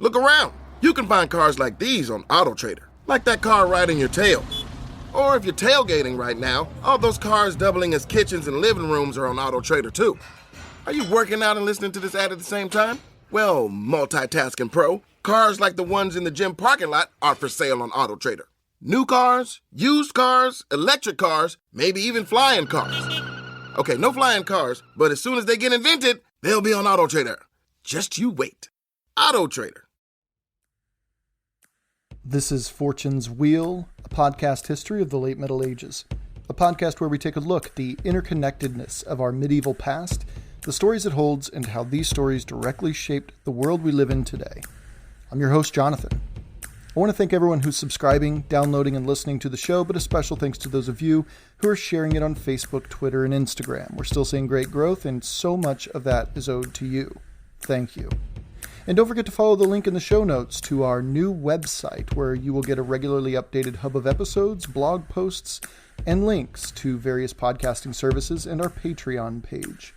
Look around. You can find cars like these on AutoTrader, like that car riding your tail. Or if you're tailgating right now, all those cars doubling as kitchens and living rooms are on AutoTrader too. Are you working out and listening to this ad at the same time? Well, multitasking pro, cars like the ones in the gym parking lot are for sale on AutoTrader. New cars, used cars, electric cars, maybe even flying cars. Okay, no flying cars, but as soon as they get invented, they'll be on AutoTrader. Just you wait. AutoTrader. This is Fortune's Wheel, a podcast history of the late Middle Ages. A podcast where we take a look at the interconnectedness of our medieval past, the stories it holds, and how these stories directly shaped the world we live in today. I'm your host, Jonathan. I want to thank everyone who's subscribing, downloading, and listening to the show, but a special thanks to those of you who are sharing it on Facebook, Twitter, and Instagram. We're still seeing great growth, and so much of that is owed to you. Thank you. And don't forget to follow the link in the show notes to our new website, where you will get a regularly updated hub of episodes, blog posts, and links to various podcasting services and our Patreon page.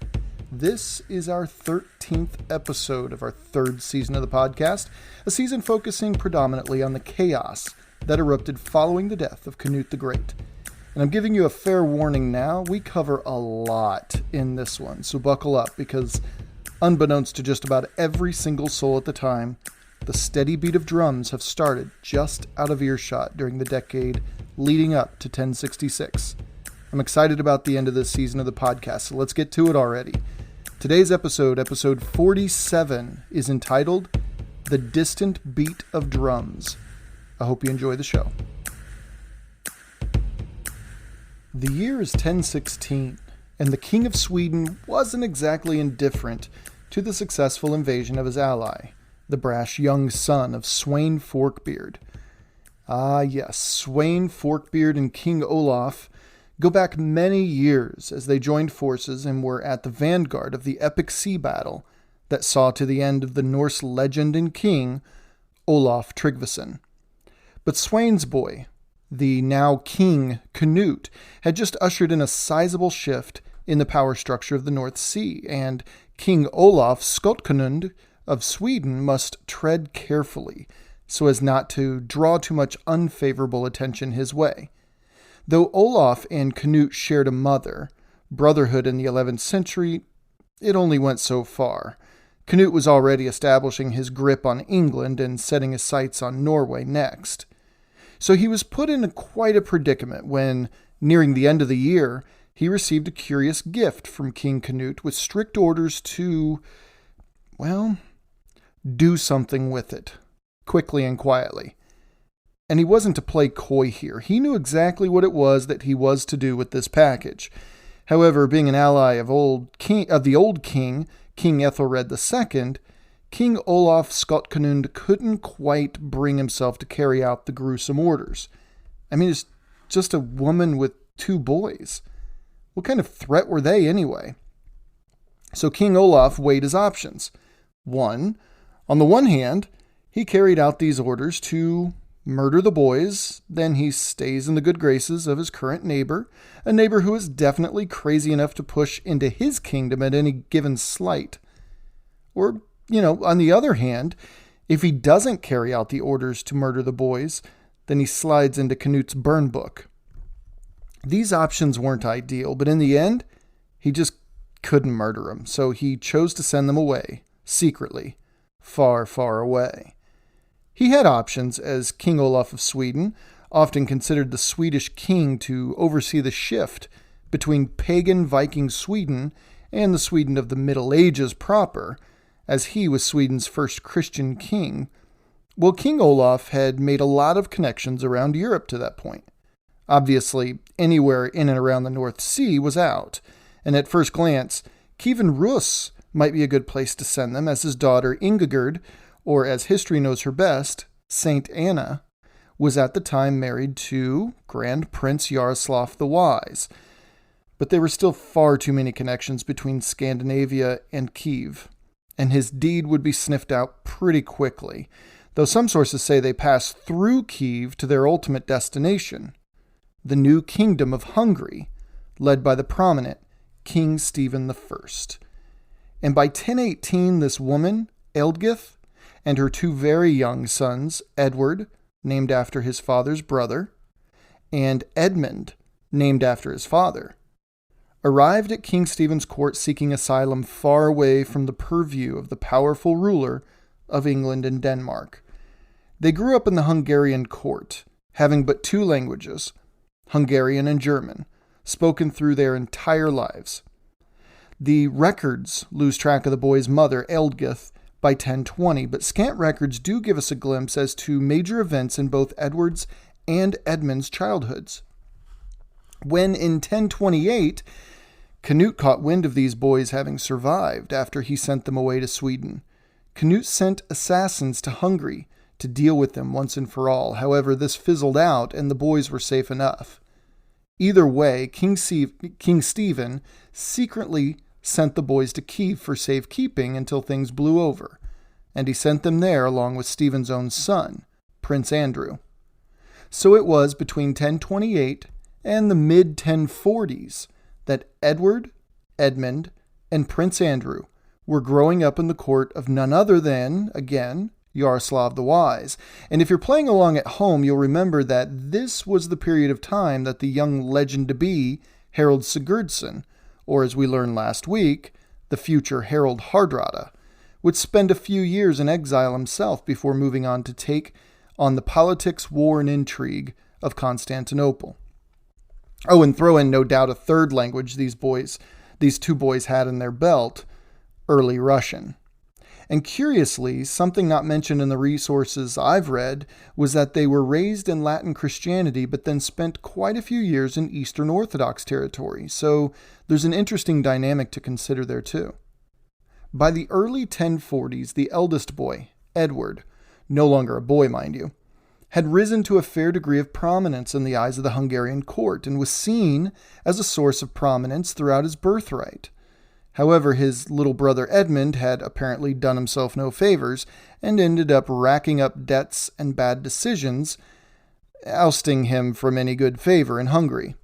This is our 13th episode of our third season of the podcast, a season focusing predominantly on the chaos that erupted following the death of Canute the Great. And I'm giving you a fair warning now, we cover a lot in this one, so buckle up, because unbeknownst to just about every single soul at the time, the steady beat of drums have started just out of earshot during the decade leading up to 1066. I'm excited about the end of this season of the podcast, so let's get to it already. Today's episode, episode 47, is entitled The Distant Beat of Drums. I hope you enjoy the show. The year is 1016, and the King of Sweden wasn't exactly indifferent to the successful invasion of his ally, the brash young son of Sweyn Forkbeard. Ah yes, Sweyn Forkbeard and King Olaf go back many years as they joined forces and were at the vanguard of the epic sea battle that saw to the end of the Norse legend and king, Olaf Tryggvason. But Sweyn's boy, the now king Canute, had just ushered in a sizable shift in the power structure of the North Sea, and King Olaf Skotkonund of Sweden must tread carefully so as not to draw too much unfavorable attention his way. Though Olaf and Canute shared a mother, brotherhood in the 11th century, it only went so far. Canute was already establishing his grip on England and setting his sights on Norway next. So he was put in quite a predicament when, nearing the end of the year, he received a curious gift from King Canute with strict orders to, well, do something with it, quickly and quietly. And he wasn't to play coy here. He knew exactly what it was that he was to do with this package. However, being an ally of the old king, King Ethelred II, King Olaf Skotkonund couldn't quite bring himself to carry out the gruesome orders. I mean, it's just a woman with two boys. What kind of threat were they anyway? So King Olaf weighed his options. On the one hand, he carried out these orders to murder the boys, then he stays in the good graces of his current neighbor, a neighbor who is definitely crazy enough to push into his kingdom at any given slight. Or, on the other hand, if he doesn't carry out the orders to murder the boys, then he slides into Canute's burn book. These options weren't ideal, but in the end, he just couldn't murder them, so he chose to send them away, secretly, far, far away. He had options as King Olaf of Sweden, often considered the Swedish king to oversee the shift between pagan Viking Sweden and the Sweden of the Middle Ages proper, as he was Sweden's first Christian king. Well, King Olaf had made a lot of connections around Europe to that point. Obviously, anywhere in and around the North Sea was out, and at first glance, Kievan Rus might be a good place to send them, as his daughter Ingigerd, or as history knows her best, Saint Anna, was at the time married to Grand Prince Yaroslav the Wise. But there were still far too many connections between Scandinavia and Kiev, and his deed would be sniffed out pretty quickly, though some sources say they passed through Kiev to their ultimate destination, the new kingdom of Hungary, led by the prominent King Stephen I. And by 1018, this woman, Eldgith, and her two very young sons, Edward, named after his father's brother, and Edmund, named after his father, arrived at King Stephen's court seeking asylum far away from the purview of the powerful ruler of England and Denmark. They grew up in the Hungarian court, having but two languages, Hungarian and German, spoken through their entire lives. The records lose track of the boy's mother, Eldgith, by 1020, but scant records do give us a glimpse as to major events in both Edward's and Edmund's childhoods. When in 1028, Canute caught wind of these boys having survived after he sent them away to Sweden, Canute sent assassins to Hungary to deal with them once and for all. However, this fizzled out and the boys were safe enough. Either way, King Stephen secretly sent the boys to Kiev for safekeeping until things blew over, and he sent them there along with Stephen's own son, Prince Andrew. So it was between 1028 and the mid-1040s that Edward, Edmund, and Prince Andrew were growing up in the court of none other than, again, Yaroslav the Wise. And if you're playing along at home, you'll remember that this was the period of time that the young legend-to-be Harold Sigurdsson, or as we learned last week, the future Harold Hardrada, would spend a few years in exile himself before moving on to take on the politics, war, and intrigue of Constantinople. Oh, and throw in no doubt a third language these two boys had in their belt, early Russian. And curiously, something not mentioned in the resources I've read was that they were raised in Latin Christianity, but then spent quite a few years in Eastern Orthodox territory. So there's an interesting dynamic to consider there too. By the early 1040s, the eldest boy, Edward, no longer a boy, mind you, had risen to a fair degree of prominence in the eyes of the Hungarian court and was seen as a source of prominence throughout his birthright. However, his little brother Edmund had apparently done himself no favors and ended up racking up debts and bad decisions, ousting him from any good favor in Hungary.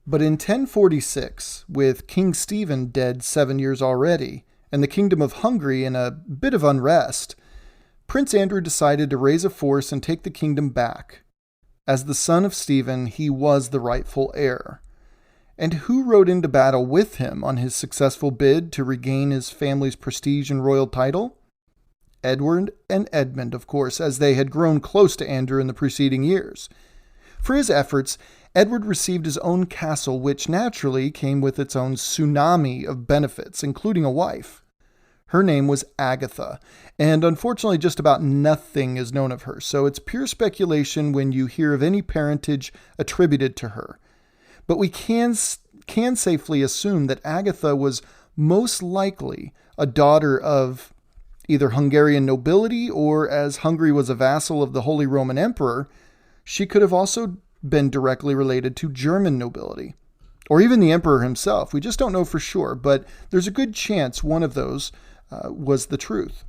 But in 1046, with King Stephen dead 7 years already, and the Kingdom of Hungary in a bit of unrest, Prince Andrew decided to raise a force and take the kingdom back. As the son of Stephen, he was the rightful heir. And who rode into battle with him on his successful bid to regain his family's prestige and royal title? Edward and Edmund, of course, as they had grown close to Andrew in the preceding years. For his efforts, Edward received his own castle, which naturally came with its own tsunami of benefits, including a wife. Her name was Agatha, and unfortunately just about nothing is known of her, so it's pure speculation when you hear of any parentage attributed to her. But we can safely assume that Agatha was most likely a daughter of either Hungarian nobility or, as Hungary was a vassal of the Holy Roman Emperor, she could have also been directly related to German nobility, or even the emperor himself. We just don't know for sure, but there's a good chance one of those was the truth.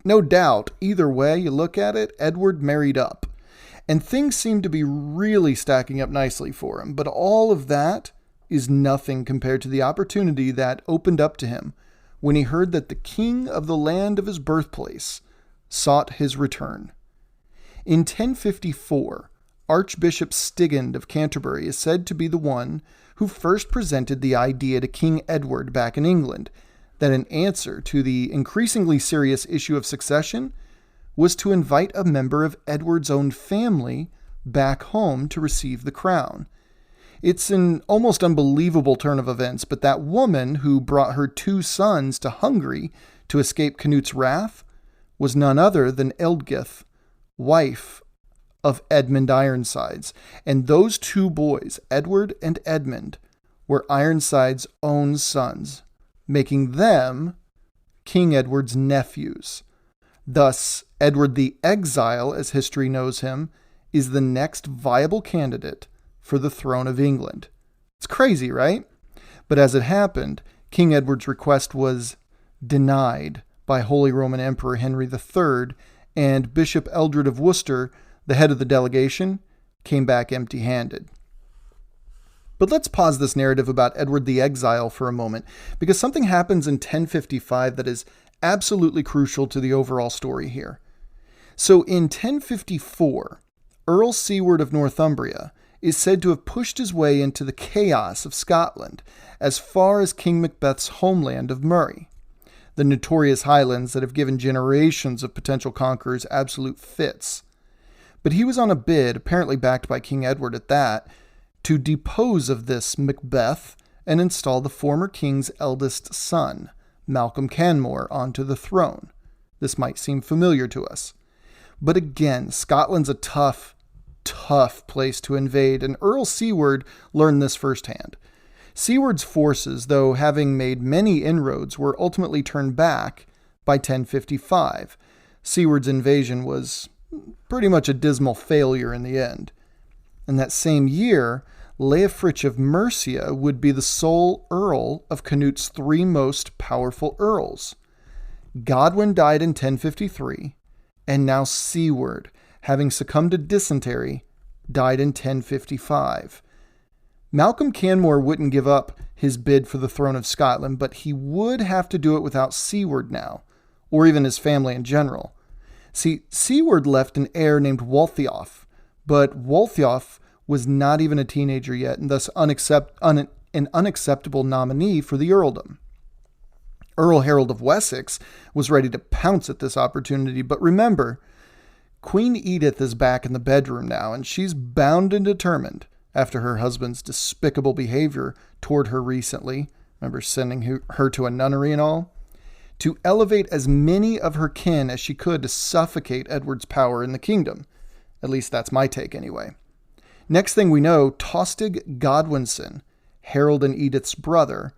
No doubt, either way you look at it, Edward married up. And things seem to be really stacking up nicely for him. But all of that is nothing compared to the opportunity that opened up to him when he heard that the king of the land of his birthplace sought his return. In 1054, Archbishop Stigand of Canterbury is said to be the one who first presented the idea to King Edward back in England that an answer to the increasingly serious issue of succession was to invite a member of Edward's own family back home to receive the crown. It's an almost unbelievable turn of events, but that woman who brought her two sons to Hungary to escape Canute's wrath was none other than Eldgith, wife of Edmund Ironsides. And those two boys, Edward and Edmund, were Ironsides' own sons, making them King Edward's nephews. Thus, Edward the Exile, as history knows him, is the next viable candidate for the throne of England. It's crazy, right? But as it happened, King Edward's request was denied by Holy Roman Emperor Henry III, and Bishop Eldred of Worcester, the head of the delegation, came back empty-handed. But let's pause this narrative about Edward the Exile for a moment, because something happens in 1055 that is absolutely crucial to the overall story here. So in 1054, Earl Siward of Northumbria is said to have pushed his way into the chaos of Scotland as far as King Macbeth's homeland of Moray, the notorious highlands that have given generations of potential conquerors absolute fits. But he was on a bid, apparently backed by King Edward at that, to depose of this Macbeth and install the former king's eldest son, Malcolm Canmore, onto the throne. This might seem familiar to us. But again, Scotland's a tough place to invade, and Earl Siward learned this firsthand. Siward's forces, though having made many inroads, were ultimately turned back by 1055. Siward's invasion was pretty much a dismal failure in the end. In that same year, Leofric of Mercia would be the sole earl of Canute's three most powerful earls. Godwin died in 1053, and now Siward, having succumbed to dysentery, died in 1055. Malcolm Canmore wouldn't give up his bid for the throne of Scotland, but he would have to do it without Siward now, or even his family in general. See, Siward left an heir named Waltheof, but Waltheof was not even a teenager yet, and thus an unacceptable nominee for the earldom. Earl Harold of Wessex was ready to pounce at this opportunity, but remember, Queen Edith is back in the bedroom now, and she's bound and determined, after her husband's despicable behavior toward her recently, remember sending her to a nunnery and all, to elevate as many of her kin as she could to suffocate Edward's power in the kingdom. At least that's my take anyway. Next thing we know, Tostig Godwinson, Harold and Edith's brother,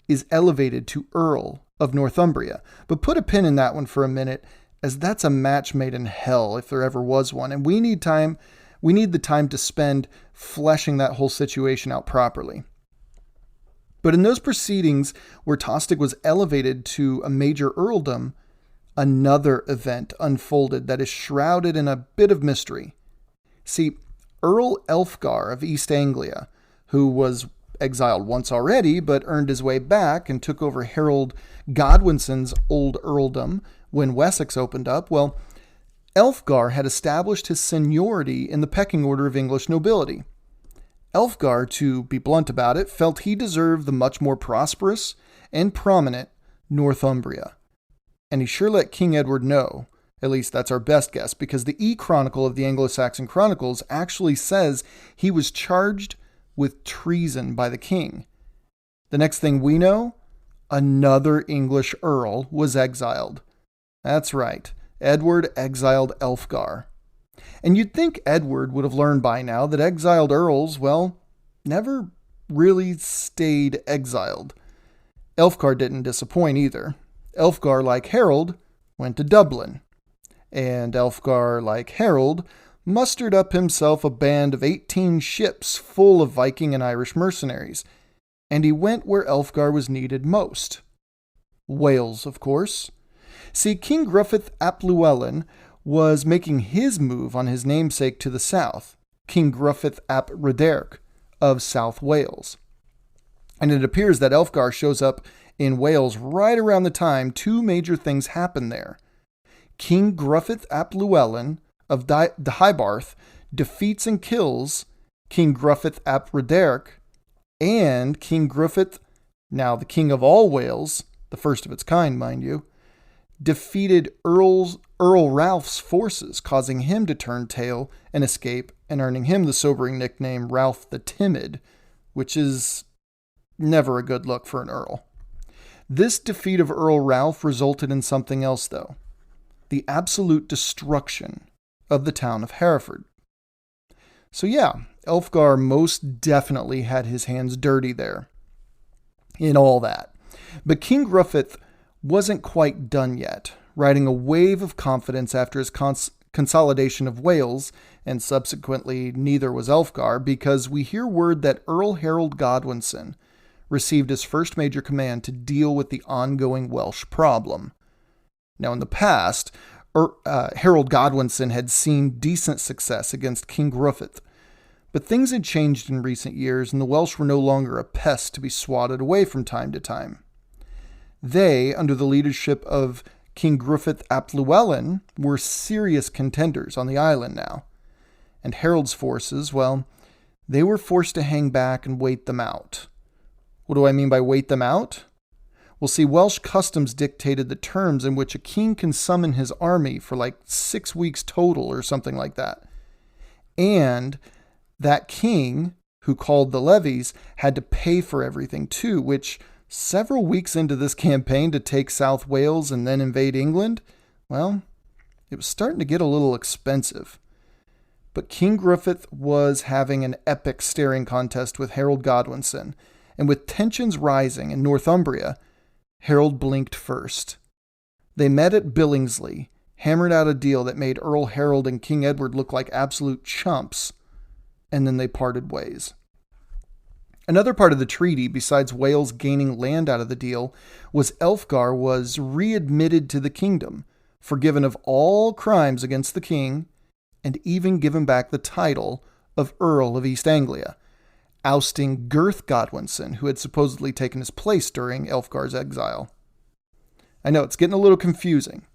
is elevated to Earl of Northumbria. But put a pin in that one for a minute, as that's a match made in hell if there ever was one, and we need the time to spend fleshing that whole situation out properly. But in those proceedings where Tostig was elevated to a major earldom, another event unfolded that is shrouded in a bit of mystery. See, Earl Elfgar of East Anglia, who was exiled once already but earned his way back and took over Harold Godwinson's old earldom when Wessex opened up, well, Elfgar had established his seniority in the pecking order of English nobility. Elfgar, to be blunt about it, felt he deserved the much more prosperous and prominent Northumbria. And he sure let King Edward know, at least that's our best guess, because the E-Chronicle of the Anglo-Saxon Chronicles actually says he was charged with treason by the king. The next thing we know, another English earl was exiled. That's right, Edward exiled Elfgar. And you'd think Edward would have learned by now that exiled earls, well, never really stayed exiled. Elfgar didn't disappoint either. Elfgar, like Harold, went to Dublin. And Elfgar, like Harold, mustered up himself a band of 18 ships full of Viking and Irish mercenaries. And he went where Elfgar was needed most. Wales, of course. See, King Gruffydd ap Llywelyn was making his move on his namesake to the south, King Gruffydd ap Rhydderch of South Wales. And it appears that Elfgar shows up in Wales right around the time two major things happen there. King Gruffydd ap Llywelyn of Deheubarth defeats and kills King Gruffydd ap Rhydderch, and King Gruffydd, now the king of all Wales, the first of its kind, mind you, defeated Earl Ralph's forces, causing him to turn tail and escape, and earning him the sobering nickname Ralph the Timid, which is never a good look for an earl. This defeat of Earl Ralph resulted in something else, though: the absolute destruction of the town of Hereford. So yeah, Elfgar most definitely had his hands dirty there in all that. But King Gruffydd wasn't quite done yet, riding a wave of confidence after his consolidation of Wales, and subsequently neither was Elfgar, because we hear word that Earl Harold Godwinson received his first major command to deal with the ongoing Welsh problem. Now, in the past, Harold Godwinson had seen decent success against King Gruffydd, but things had changed in recent years, and the Welsh were no longer a pest to be swatted away from time to time. They, under the leadership of King Gruffydd ap Llywelyn were serious contenders on the island now. And Harold's forces, well, they were forced to hang back and wait them out. What do I mean by wait them out? Well, see, Welsh customs dictated the terms in which a king can summon his army for like 6 weeks total or something like that. And that king who called the levies had to pay for everything too, which several weeks into this campaign to take South Wales and then invade England, well, it was starting to get a little expensive. But King Gruffydd was having an epic staring contest with Harold Godwinson, and with tensions rising in Northumbria, Harold blinked first. They met at Billingsley, hammered out a deal that made Earl Harold and King Edward look like absolute chumps, and then they parted ways. Another part of the treaty, besides Wales gaining land out of the deal, was Elfgar was readmitted to the kingdom, forgiven of all crimes against the king, and even given back the title of Earl of East Anglia, ousting Gurth Godwinson, who had supposedly taken his place during Elfgar's exile. I know, it's getting a little confusing.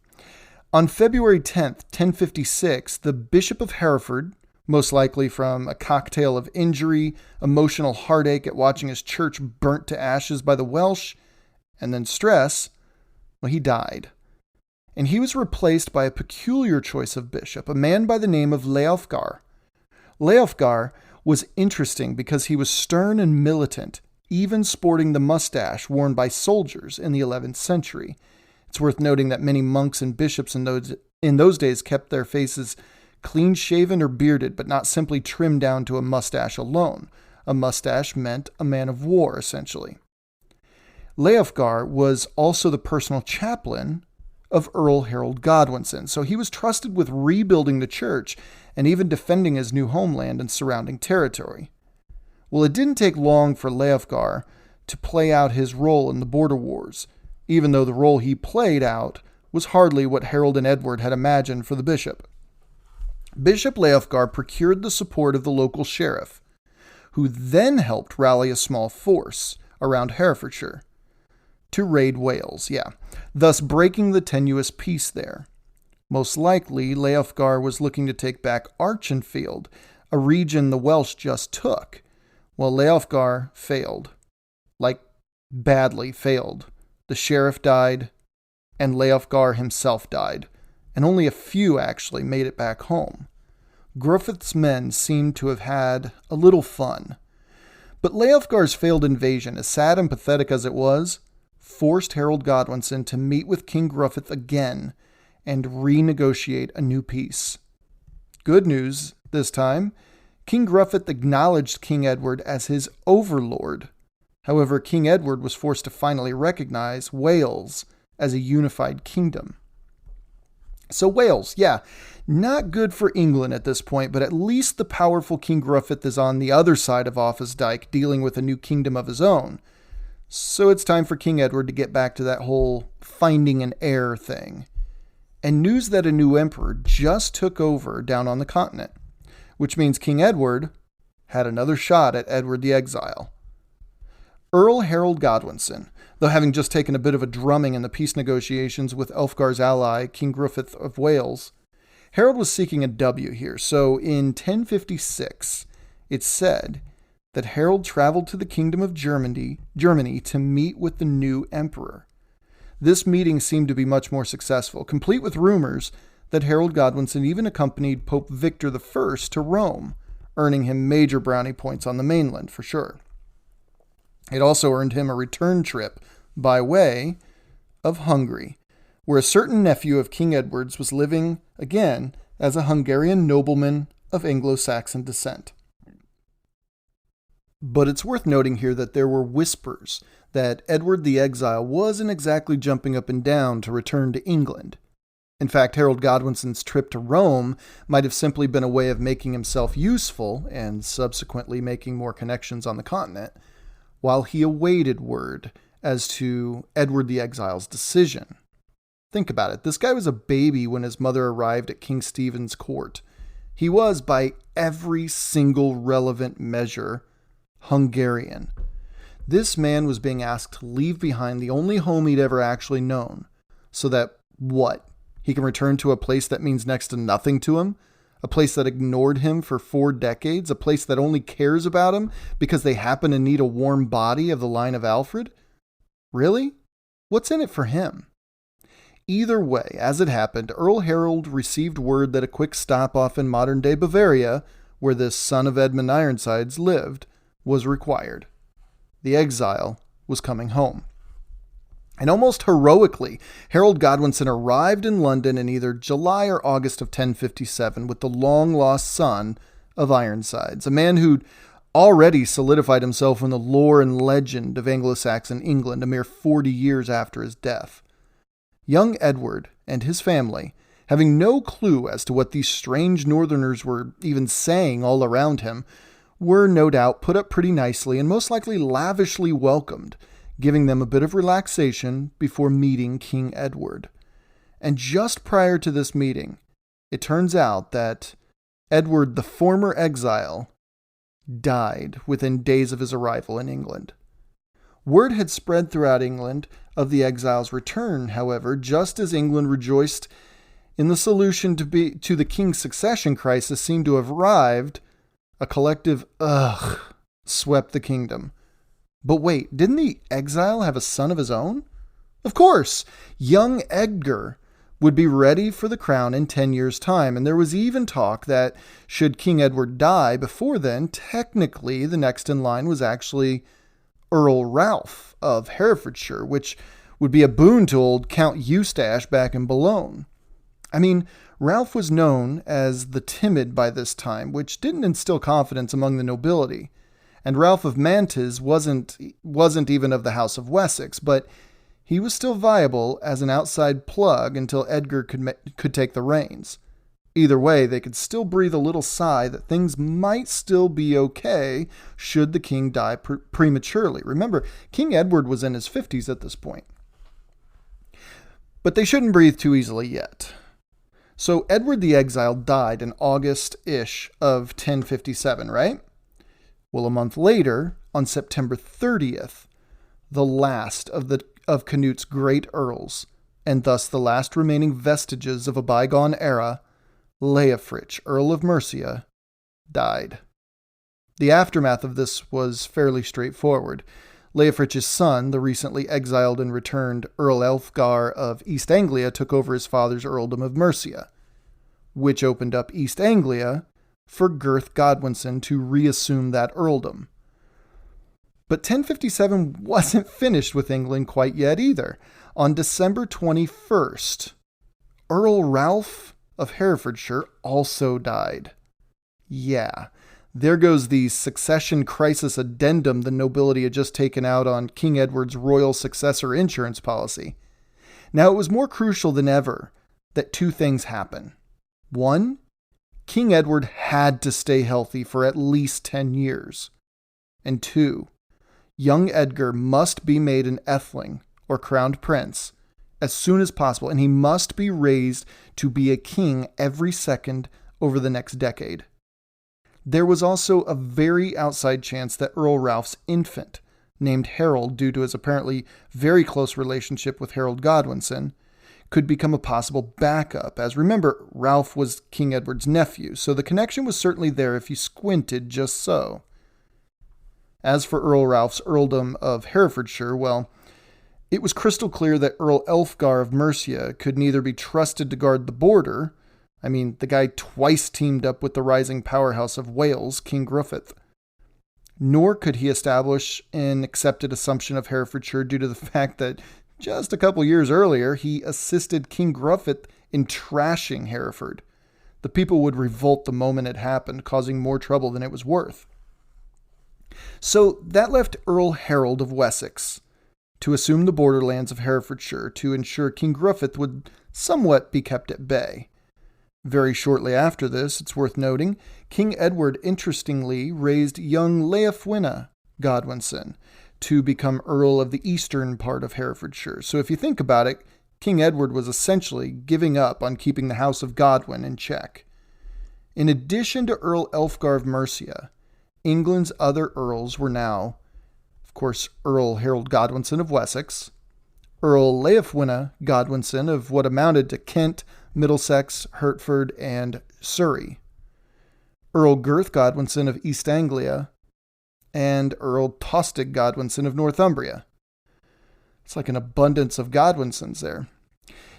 On February 10th, 1056, the Bishop of Hereford, most likely from a cocktail of injury, emotional heartache at watching his church burnt to ashes by the Welsh, and then stress, well, he died. And he was replaced by a peculiar choice of bishop, a man by the name of Leofgar. Leofgar was interesting because he was stern and militant, even sporting the mustache worn by soldiers in the 11th century. It's worth noting that many monks and bishops in those days kept their faces clean-shaven or bearded, but not simply trimmed down to a mustache alone. A mustache meant a man of war, essentially. Leofgar was also the personal chaplain of Earl Harold Godwinson, so he was trusted with rebuilding the church and even defending his new homeland and surrounding territory. Well, it didn't take long for Leofgar to play out his role in the border wars, even though the role he played out was hardly what Harold and Edward had imagined for the bishop. Bishop Leofgar procured the support of the local sheriff, who then helped rally a small force around Herefordshire to raid Wales, thus breaking the tenuous peace there. Most likely, Leofgar was looking to take back Archenfield, a region the Welsh just took. Well, Leofgar failed. Like, badly failed. The sheriff died, and Leofgar himself died, and only a few actually made it back home. Gruffydd's men seemed to have had a little fun. But Leofgar's failed invasion, as sad and pathetic as it was, forced Harold Godwinson to meet with King Gruffydd again and renegotiate a new peace. Good news this time, King Gruffydd acknowledged King Edward as his overlord. However, King Edward was forced to finally recognize Wales as a unified kingdom. So Wales, not good for England at this point, but at least the powerful King Gruffydd is on the other side of Offa's Dyke, dealing with a new kingdom of his own. So it's time for King Edward to get back to that whole finding an heir thing. And news that a new emperor just took over down on the continent, which means King Edward had another shot at Edward the Exile. Earl Harold Godwinson, though having just taken a bit of a drumming in the peace negotiations with Elfgar's ally, King Gruffydd of Wales, Harold was seeking a W here. So in 1056, it's said that Harold traveled to the Kingdom of Germany to meet with the new emperor. This meeting seemed to be much more successful, complete with rumors that Harold Godwinson even accompanied Pope Victor I to Rome, earning him major brownie points on the mainland for sure. It also earned him a return trip by way of Hungary, where a certain nephew of King Edward's was living, again, as a Hungarian nobleman of Anglo-Saxon descent. But it's worth noting here that there were whispers that Edward the Exile wasn't exactly jumping up and down to return to England. In fact, Harold Godwinson's trip to Rome might have simply been a way of making himself useful and subsequently making more connections on the continent, while he awaited word as to Edward the Exile's decision. Think about it. This guy was a baby when his mother arrived at King Stephen's court. He was, by every single relevant measure, Hungarian. This man was being asked to leave behind the only home he'd ever actually known, so that What? He can return to a place that means next to nothing to him? A place that ignored him for 4 decades? A place that only cares about him because they happen to need a warm body of the line of Alfred? Really? What's in it for him? Either way, as it happened, Earl Harold received word that a quick stop off in modern-day Bavaria, where this son of Edmund Ironsides lived, was required. The exile was coming home. And almost heroically, Harold Godwinson arrived in London in either July or August of 1057 with the long-lost son of Ironsides, a man who'd already solidified himself in the lore and legend of Anglo-Saxon England a mere 40 years after his death. Young Edward and his family, having no clue as to what these strange northerners were even saying all around him, were no doubt put up pretty nicely and most likely lavishly welcomed, giving them a bit of relaxation before meeting King Edward. And just prior to this meeting, it turns out that Edward, the former exile, died within days of his arrival in England. Word had spread throughout England of the exile's return, however, just as England rejoiced in the solution to the king's succession crisis seemed to have arrived, a collective ugh swept the kingdom. But wait, didn't the exile have a son of his own? Of course, young Edgar would be ready for the crown in 10 years' time, and there was even talk that should King Edward die before then, technically the next in line was actually Earl Ralph of Herefordshire, which would be a boon to old Count Eustache back in Boulogne. I mean, Ralph was known as the Timid by this time, which didn't instill confidence among the nobility. And Ralph of Mantes wasn't even of the House of Wessex, but he was still viable as an outside plug until Edgar could take the reins. Either way, they could still breathe a little sigh that things might still be okay should the king die prematurely. Remember, King Edward was in his 50s at this point. But they shouldn't breathe too easily yet. So Edward the Exile died in August-ish of 1057, right? Well, a month later, on September 30th, the last of Canute's great earls, and thus the last remaining vestiges of a bygone era, Leofric, Earl of Mercia, died. The aftermath of this was fairly straightforward. Leofric's son, the recently exiled and returned Earl Elfgar of East Anglia, took over his father's earldom of Mercia, which opened up East Anglia for Gurth Godwinson to reassume that earldom. But 1057 wasn't finished with England quite yet either. On December 21st, Earl Ralph of Herefordshire also died. Yeah, there goes the succession crisis addendum the nobility had just taken out on King Edward's royal successor insurance policy. Now, it was more crucial than ever that 2 things happen. 1, King Edward had to stay healthy for at least 10 years. And 2, young Edgar must be made an Etheling, or crowned prince, as soon as possible, and he must be raised to be a king every second over the next decade. There was also a very outside chance that Earl Ralph's infant, named Harold due to his apparently very close relationship with Harold Godwinson, could become a possible backup, as remember, Ralph was King Edward's nephew, so the connection was certainly there if you squinted just so. As for Earl Ralph's earldom of Herefordshire, well, it was crystal clear that Earl Elfgar of Mercia could neither be trusted to guard the border, I mean, the guy twice teamed up with the rising powerhouse of Wales, King Gruffydd, nor could he establish an accepted assumption of Herefordshire due to the fact that just a couple years earlier, he assisted King Gruffydd in trashing Hereford. The people would revolt the moment it happened, causing more trouble than it was worth. So that left Earl Harold of Wessex to assume the borderlands of Herefordshire to ensure King Gruffydd would somewhat be kept at bay. Very shortly after this, it's worth noting, King Edward interestingly raised young Leofwine Godwinson to become Earl of the eastern part of Herefordshire. So if you think about it, King Edward was essentially giving up on keeping the House of Godwin in check. In addition to Earl Elfgar of Mercia, England's other earls were now, of course, Earl Harold Godwinson of Wessex, Earl Leofwine Godwinson of what amounted to Kent, Middlesex, Hertford, and Surrey, Earl Gurth Godwinson of East Anglia, and Earl Tostig Godwinson of Northumbria. It's like an abundance of Godwinsons there.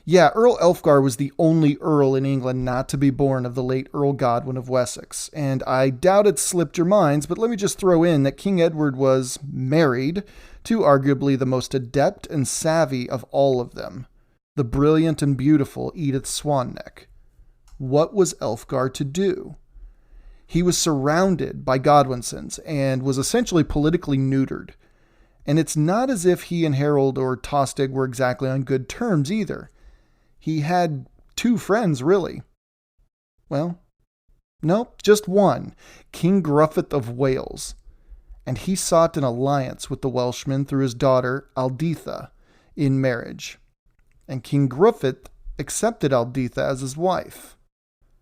Yeah, Earl Elfgar was the only earl in England not to be born of the late Earl Godwin of Wessex. And I doubt it slipped your minds, but let me just throw in that King Edward was married to arguably the most adept and savvy of all of them, the brilliant and beautiful Edith Swanneck. What was Elfgar to do? He was surrounded by Godwinsons and was essentially politically neutered. And it's not as if he and Harold or Tostig were exactly on good terms either. He had two friends, really. Well, nope, just one, King Gruffydd of Wales. And he sought an alliance with the Welshman through his daughter, Alditha, in marriage. And King Gruffydd accepted Alditha as his wife.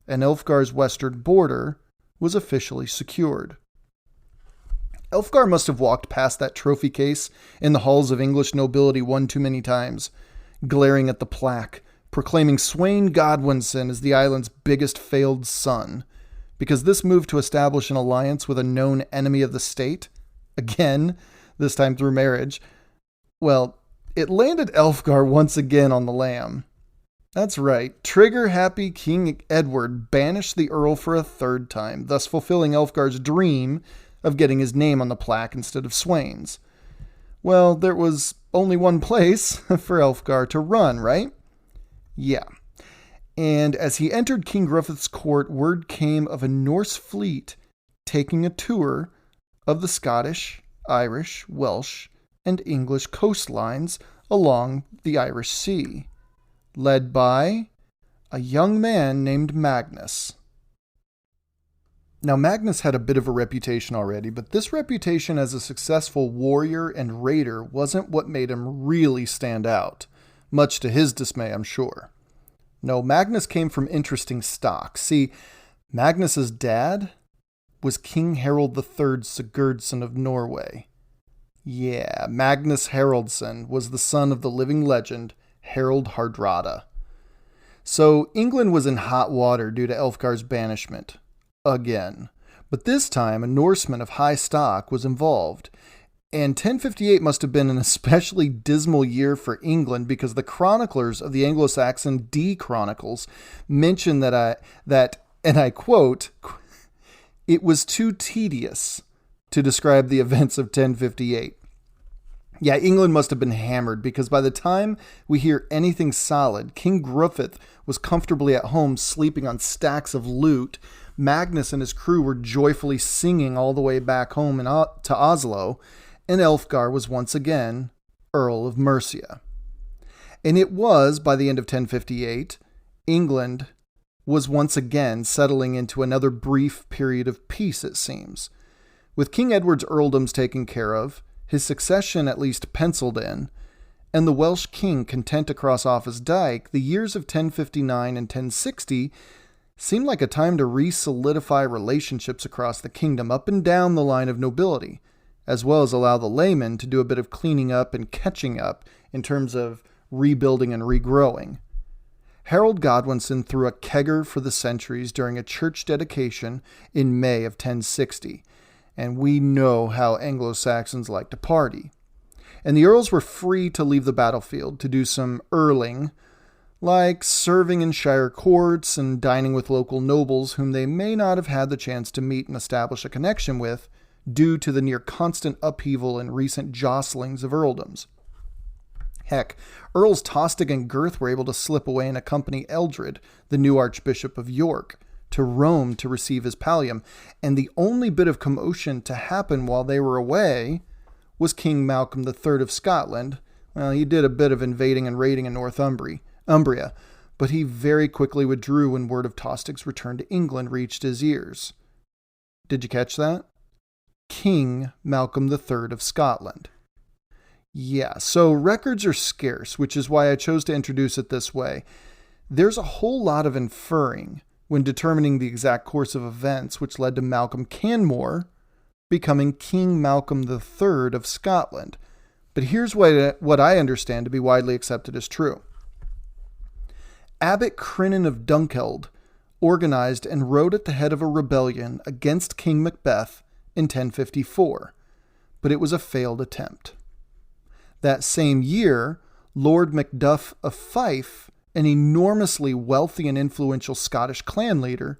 And Elfgar's western border was officially secured. Elfgar must have walked past that trophy case in the halls of English nobility one too many times, glaring at the plaque, proclaiming Sweyn Godwinson as the island's biggest failed son, because this move to establish an alliance with a known enemy of the state, again, this time through marriage, well, it landed Elfgar once again on the lam. That's right, trigger-happy King Edward banished the Earl for a third time, thus fulfilling Elfgar's dream of getting his name on the plaque instead of Sweyn's. Well, there was only one place for Elfgar to run, right? Yeah. And as he entered King Gruffydd's court, word came of a Norse fleet taking a tour of the Scottish, Irish, Welsh, and English coastlines along the Irish Sea, led by a young man named Magnus. Now, Magnus had a bit of a reputation already, but this reputation as a successful warrior and raider wasn't what made him really stand out, much to his dismay, I'm sure. No, Magnus came from interesting stock. See, Magnus's dad was King Harold III Sigurdsson of Norway. Yeah, Magnus Haraldsson was the son of the living legend, Harald Hardrada. So England was in hot water due to Elfgar's banishment. Again. But this time, a Norseman of high stock was involved. And 1058 must have been an especially dismal year for England because the chroniclers of the Anglo-Saxon D Chronicles mention that, and I quote, "It was too tedious to describe the events of 1058. Yeah, England must have been hammered because by the time we hear anything solid, King Gruffydd was comfortably at home sleeping on stacks of loot. Magnus and his crew were joyfully singing all the way back home to Oslo, and Elfgar was once again Earl of Mercia. And it was, by the end of 1058, England was once again settling into another brief period of peace, it seems. With King Edward's earldoms taken care of, his succession at least penciled in, and the Welsh king content to cross off his dyke, the years of 1059 and 1060 seemed like a time to re-solidify relationships across the kingdom up and down the line of nobility, as well as allow the laymen to do a bit of cleaning up and catching up in terms of rebuilding and regrowing. Harold Godwinson threw a kegger for the centuries during a church dedication in May of 1060, and we know how Anglo-Saxons like to party. And the earls were free to leave the battlefield to do some earling, like serving in shire courts and dining with local nobles whom they may not have had the chance to meet and establish a connection with due to the near constant upheaval and recent jostlings of earldoms. Heck, Earls Tostig and Gurth were able to slip away and accompany Eldred, the new Archbishop of York, to Rome to receive his pallium, and the only bit of commotion to happen while they were away was King Malcolm III of Scotland. Well, he did a bit of invading and raiding in Umbria, but he very quickly withdrew when word of Tostig's return to England reached his ears. Did you catch that? King Malcolm III of Scotland. Yeah, so records are scarce, which is why I chose to introduce it this way. There's a whole lot of inferring when determining the exact course of events which led to Malcolm Canmore becoming King Malcolm III of Scotland. But here's what I understand to be widely accepted as true. Abbot Crinan of Dunkeld organized and rode at the head of a rebellion against King Macbeth in 1054, but it was a failed attempt. That same year, Lord Macduff of Fife, an enormously wealthy and influential Scottish clan leader,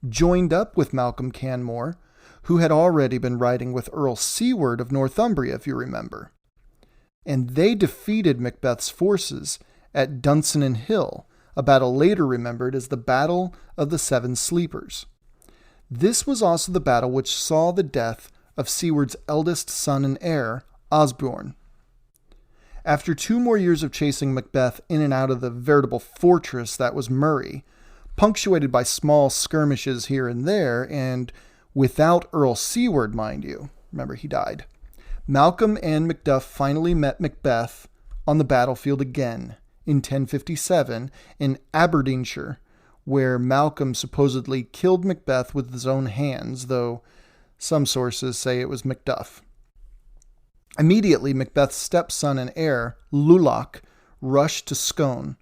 joined up with Malcolm Canmore, who had already been riding with Earl Siward of Northumbria, if you remember. And they defeated Macbeth's forces at Dunsinane Hill, a battle later remembered as the Battle of the Seven Sleepers. This was also the battle which saw the death of Siward's eldest son and heir, Osborne. After 2 more years of chasing Macbeth in and out of the veritable fortress that was Murray, punctuated by small skirmishes here and there, and without Earl Siward, mind you, remember he died, Malcolm and Macduff finally met Macbeth on the battlefield again in 1057 in Aberdeenshire, where Malcolm supposedly killed Macbeth with his own hands, though some sources say it was Macduff. Immediately, Macbeth's stepson and heir, Lulach, rushed to Scone,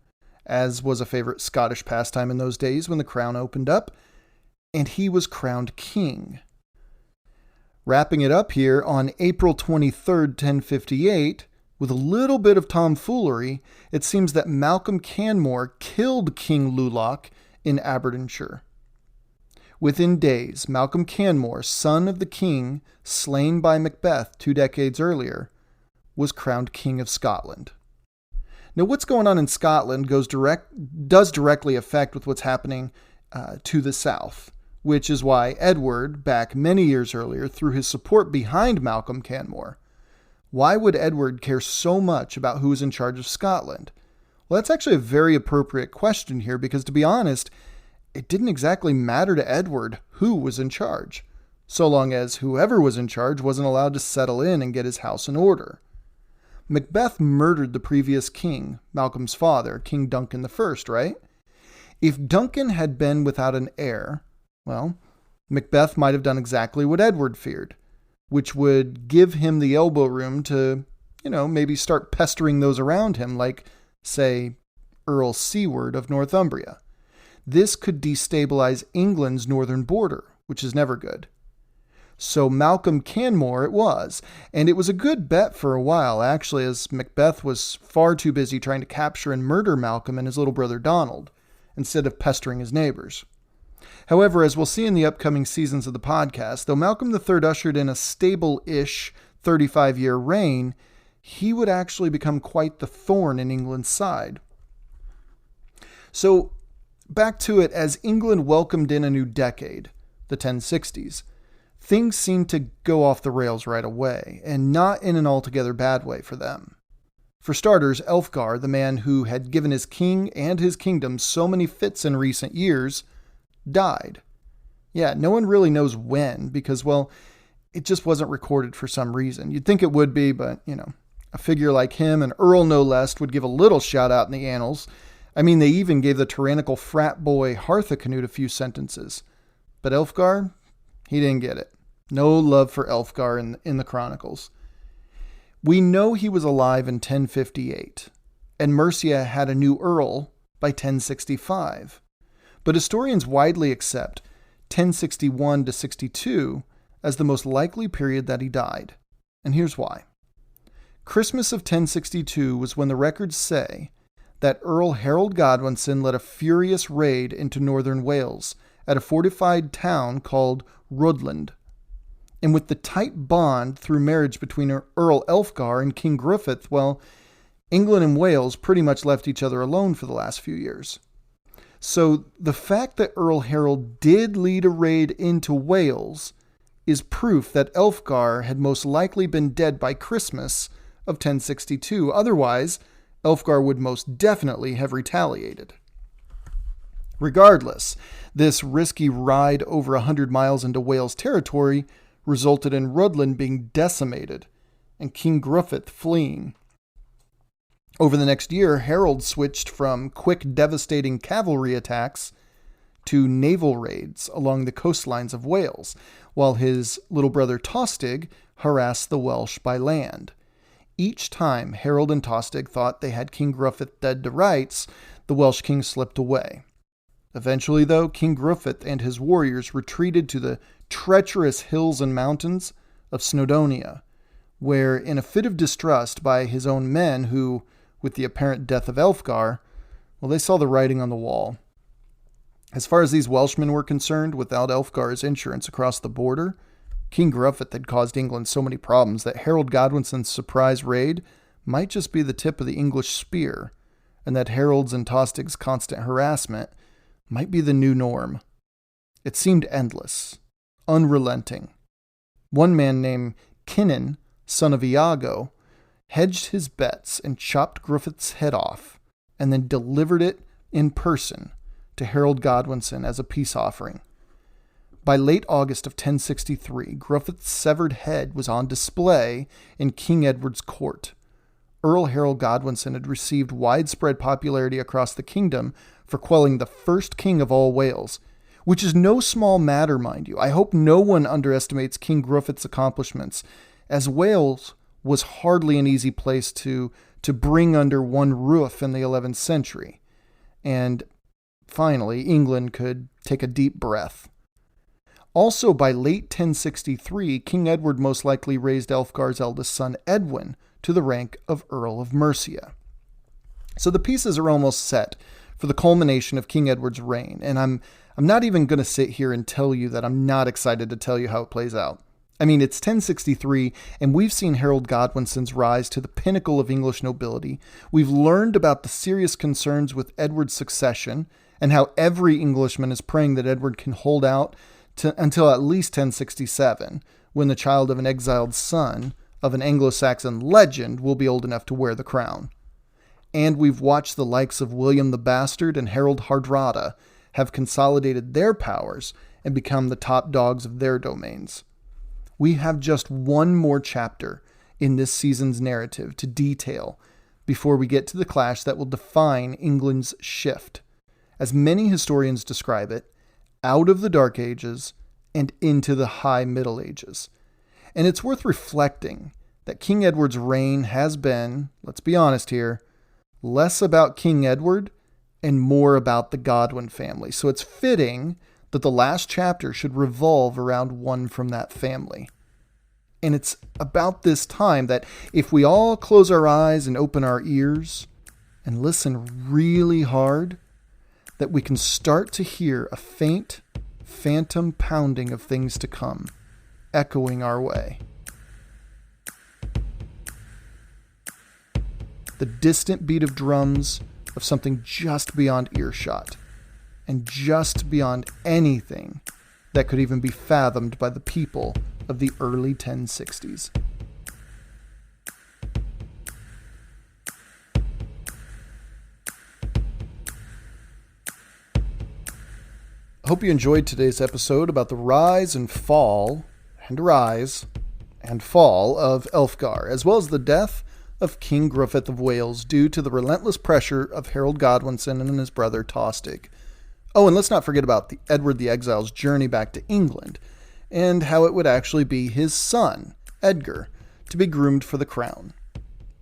as was a favorite Scottish pastime in those days when the crown opened up, and he was crowned king. Wrapping it up here, on April 23rd, 1058, with a little bit of tomfoolery, it seems that Malcolm Canmore killed King Lulach in Aberdeenshire. Within days, Malcolm Canmore, son of the king slain by Macbeth 2 decades earlier, was crowned King of Scotland. Now, what's going on in Scotland does directly affect with what's happening to the south, which is why Edward, back many years earlier, threw his support behind Malcolm Canmore. Why would Edward care so much about who was in charge of Scotland? Well, that's actually a very appropriate question here because, to be honest, it didn't exactly matter to Edward who was in charge, so long as whoever was in charge wasn't allowed to settle in and get his house in order. Macbeth murdered the previous king, Malcolm's father, King Duncan I, right? If Duncan had been without an heir, well, Macbeth might have done exactly what Edward feared, which would give him the elbow room to, maybe start pestering those around him, like, say, Earl Siward of Northumbria. This could destabilize England's northern border, which is never good. So Malcolm Canmore it was, and it was a good bet for a while, actually, as Macbeth was far too busy trying to capture and murder Malcolm and his little brother Donald, instead of pestering his neighbors. However, as we'll see in the upcoming seasons of the podcast, though Malcolm III ushered in a stable-ish 35-year reign, he would actually become quite the thorn in England's side. So, back to it, as England welcomed in a new decade, the 1060s, things seemed to go off the rails right away, and not in an altogether bad way for them. For starters, Elfgar, the man who had given his king and his kingdom so many fits in recent years, died. Yeah, no one really knows when, because, well, it just wasn't recorded for some reason. You'd think it would be, but, a figure like him, an earl no less, would give a little shout out in the annals. I mean, they even gave the tyrannical frat boy Harthacnut a few sentences. But Elfgar, he didn't get it. No love for Elfgar in the chronicles. We know he was alive in 1058, and Mercia had a new earl by 1065. But historians widely accept 1061 to 62 as the most likely period that he died. And here's why. Christmas of 1062 was when the records say that Earl Harold Godwinson led a furious raid into northern Wales at a fortified town called Rhuddlan. And with the tight bond through marriage between Earl Elfgar and King Gruffydd, well, England and Wales pretty much left each other alone for the last few years. So the fact that Earl Harold did lead a raid into Wales is proof that Elfgar had most likely been dead by Christmas of 1062. Otherwise, Elfgar would most definitely have retaliated. Regardless, this risky ride over 100 miles into Wales territory resulted in Rhuddlan being decimated and King Gruffydd fleeing. Over the next year, Harold switched from quick, devastating cavalry attacks to naval raids along the coastlines of Wales, while his little brother Tostig harassed the Welsh by land. Each time Harold and Tostig thought they had King Gruffydd dead to rights, the Welsh king slipped away. Eventually, though, King Gruffydd and his warriors retreated to the treacherous hills and mountains of Snowdonia, where, in a fit of distrust by his own men who, with the apparent death of Elfgar, well, they saw the writing on the wall. As far as these Welshmen were concerned, without Elfgar's insurance across the border, King Gruffydd had caused England so many problems that Harold Godwinson's surprise raid might just be the tip of the English spear, and that Harold's and Tostig's constant harassment might be the new norm. It seemed endless, unrelenting. One man named Kinnan, son of Iago, hedged his bets and chopped Gruffydd's head off, and then delivered it in person to Harold Godwinson as a peace offering. By late August of 1063, Gruffydd's severed head was on display in King Edward's court. Earl Harold Godwinson had received widespread popularity across the kingdom for quelling the first king of all Wales, which is no small matter, mind you. I hope no one underestimates King Gruffydd's accomplishments, as Wales was hardly an easy place to bring under one roof in the 11th century. And finally, England could take a deep breath. Also, by late 1063, King Edward most likely raised Elfgar's eldest son, Edwin, to the rank of Earl of Mercia. So the pieces are almost set for the culmination of King Edward's reign, and I'm not even going to sit here and tell you that I'm not excited to tell you how it plays out. I mean, it's 1063, and we've seen Harold Godwinson's rise to the pinnacle of English nobility. We've learned about the serious concerns with Edward's succession, and how every Englishman is praying that Edward can hold out until at least 1067, when the child of an exiled son of an Anglo-Saxon legend will be old enough to wear the crown. And we've watched the likes of William the Bastard and Harold Hardrada have consolidated their powers and become the top dogs of their domains. We have just one more chapter in this season's narrative to detail before we get to the clash that will define England's shift, as many historians describe it, out of the Dark Ages and into the High Middle Ages. And it's worth reflecting that King Edward's reign has been, let's be honest here, less about King Edward and more about the Godwin family. So it's fitting that the last chapter should revolve around one from that family. And it's about this time that if we all close our eyes and open our ears and listen really hard, that we can start to hear a faint, phantom pounding of things to come, echoing our way. The distant beat of drums of something just beyond earshot, and just beyond anything that could even be fathomed by the people of the early 1060s. I hope you enjoyed today's episode about the rise and fall of Elfgar, as well as the death of King Gruffydd of Wales due to the relentless pressure of Harold Godwinson and his brother Tostig. Oh, and let's not forget about Edward the Exile's journey back to England, and how it would actually be his son, Edgar, to be groomed for the crown.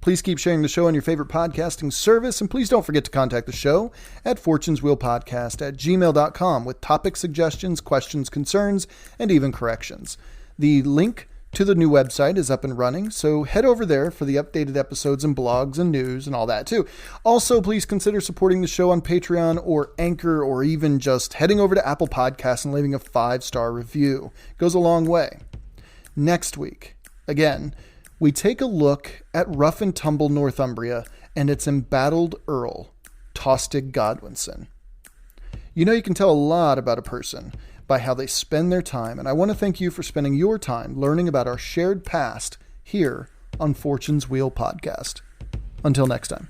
Please keep sharing the show on your favorite podcasting service, and please don't forget to contact the show at fortuneswheelpodcast@gmail.com with topic suggestions, questions, concerns, and even corrections. The link to the new website is up and running, so head over there for the updated episodes and blogs and news and all that too. Also, please consider supporting the show on Patreon or Anchor, or even just heading over to Apple Podcasts and leaving a 5-star review. It goes a long way. Next week, again, we take a look at rough and tumble Northumbria and its embattled Earl, Tostig Godwinson. You know, you can tell a lot about a person by how they spend their time, and I want to thank you for spending your time learning about our shared past here on Fortune's Wheel Podcast. Until next time.